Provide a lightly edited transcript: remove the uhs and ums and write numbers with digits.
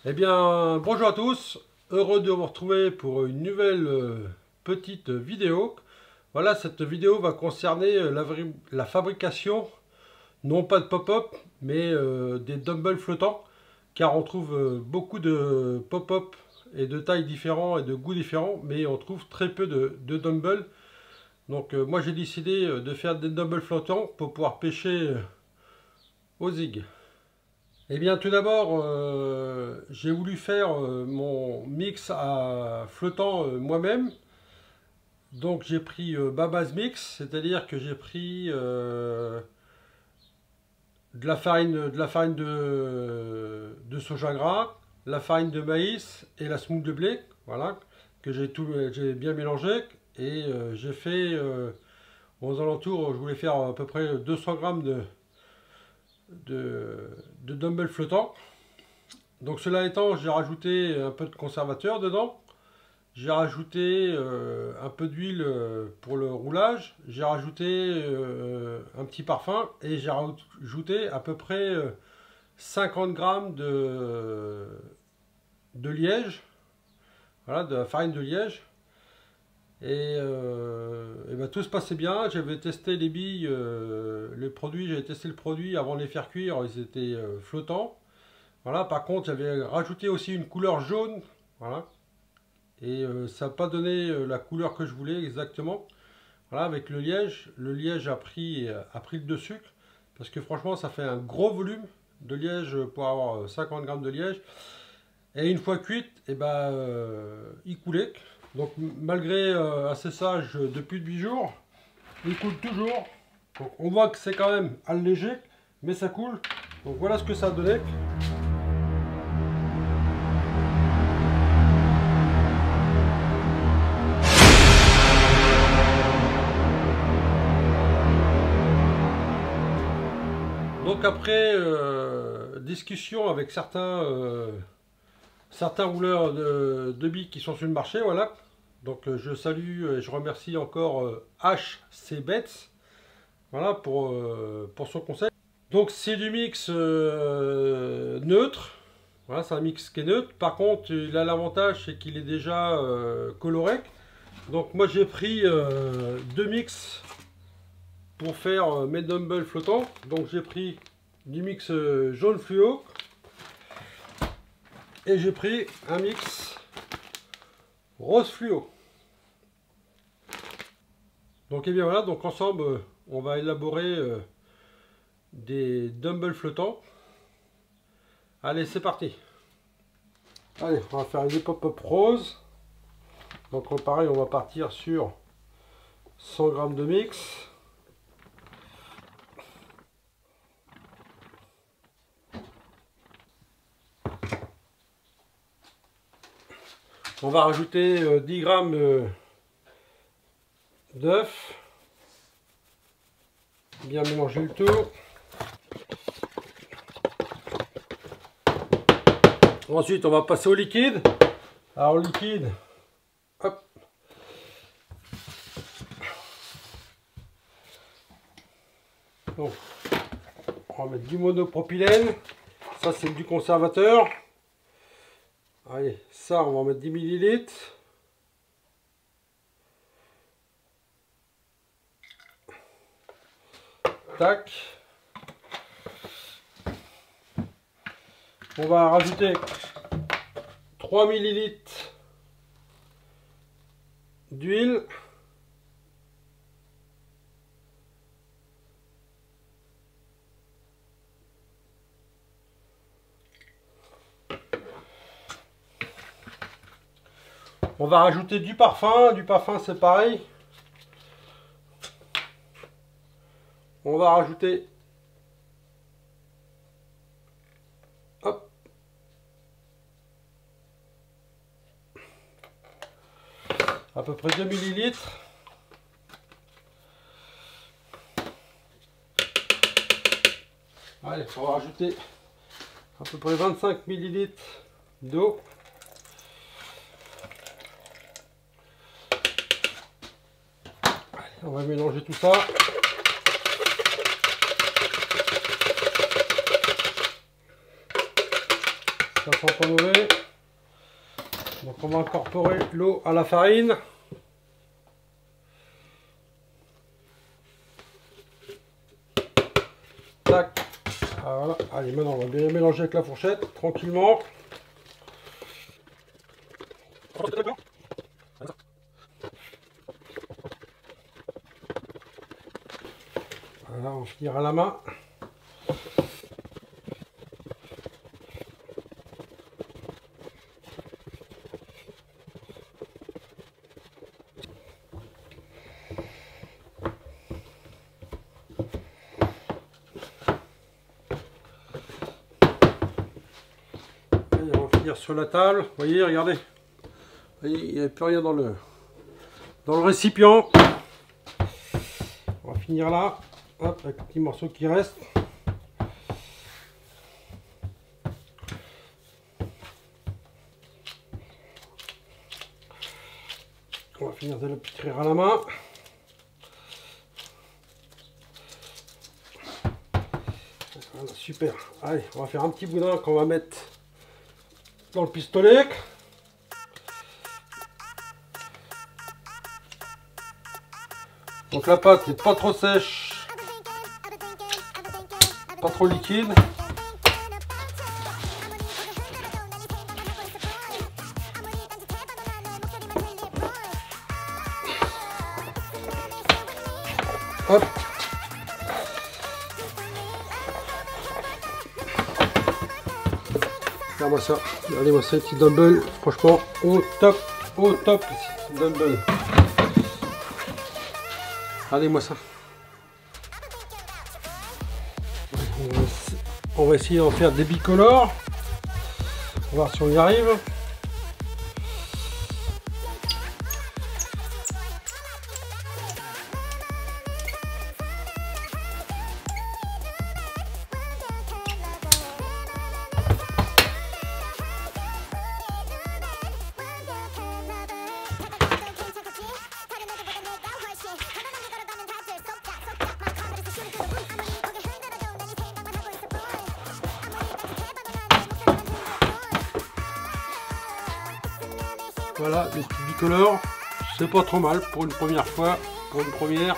Eh bien, bonjour à tous, heureux de vous retrouver pour une nouvelle petite vidéo. Voilà, cette vidéo va concerner la fabrication, non pas de pop-up, mais des dumbbells flottants, car on trouve beaucoup de pop-up et de tailles différentes et de goûts différents, mais on trouve très peu de dumbbells. Donc moi j'ai décidé de faire des dumbbells flottants pour pouvoir pêcher au zig. Eh bien tout d'abord, j'ai voulu faire mon mix à flottant moi-même. Donc j'ai pris Baba's Mix, c'est-à-dire que j'ai pris de la farine de soja gras, la farine de maïs et la semoule de blé, voilà, que j'ai bien mélangé. Et j'ai fait aux alentours, je voulais faire à peu près 200 grammes de dumbbell flottant. Donc cela étant, j'ai rajouté un peu de conservateur dedans. J'ai rajouté un peu d'huile pour le roulage. J'ai rajouté un petit parfum et j'ai rajouté à peu près 50 grammes de liège. Voilà, de la farine de liège. Et ben, tout se passait bien. J'avais testé les billes, les produits. J'avais testé le produit avant de les faire cuire. Ils étaient flottants. Voilà. Par contre, j'avais rajouté aussi une couleur jaune. Voilà. Et ça n'a pas donné la couleur que je voulais exactement. Voilà, avec le liège a pris le dessus. Parce que franchement, ça fait un gros volume de liège pour avoir 50 grammes de liège. Et une fois cuite, et ben, il coulait. Donc malgré un cessage de plus de 8 jours, il coule toujours. Donc, on voit que c'est quand même allégé, mais ça coule. Donc voilà ce que ça a donné. Donc après discussion avec certains rouleurs de billes qui sont sur le marché, voilà. Donc je salue et je remercie encore HC Bets, voilà, pour son conseil. Donc c'est du mix neutre, voilà, c'est un mix qui est neutre. Par contre, il a l'avantage, c'est qu'il est déjà coloré. Donc moi j'ai pris deux mix pour faire mes dumbbells flottants. Donc j'ai pris du mix jaune fluo et j'ai pris un mix rose fluo. Donc et bien voilà, donc ensemble on va élaborer des dumbbells flottants. Allez, c'est parti. Allez, on va faire une pop-up rose. Donc pareil, on va partir sur 100 grammes de mix. On va rajouter 10 grammes d'œuf. Bien mélanger le tout. Ensuite, on va passer au liquide. Alors, au liquide, hop. Donc, on va mettre du monopropylène. Ça, c'est du conservateur. Allez, ça, on va en mettre 10 ml. Tac. On va rajouter 3 ml d'huile. On va rajouter du parfum. Du parfum, c'est pareil. On va rajouter, hop, à peu près 2 ml. Allez, on va rajouter à peu près 25 ml d'eau. On va mélanger tout ça. Ça sent pas mauvais. Donc on va incorporer l'eau à la farine. Tac. Voilà. Allez, maintenant on va bien mélanger avec la fourchette tranquillement. Voilà, on va finir à la main. Et on va finir sur la table. Vous voyez, regardez. Vous voyez, il n'y a plus rien dans le récipient. On va finir là. Hop, avec le petit morceau qui reste. On va finir de le pétrir à la main. Voilà, super. Allez, on va faire un petit boudin qu'on va mettre dans le pistolet. Donc la pâte n'est pas trop sèche, pas trop liquide. Hop. Regardez-moi ça, regardez-moi ça, petit dumbbell, franchement au top, dumbbell. Regardez-moi ça. On va essayer d'en faire des bicolores. On va voir si on y arrive. Voilà, les petits bicolores, c'est pas trop mal pour une première fois, pour une première.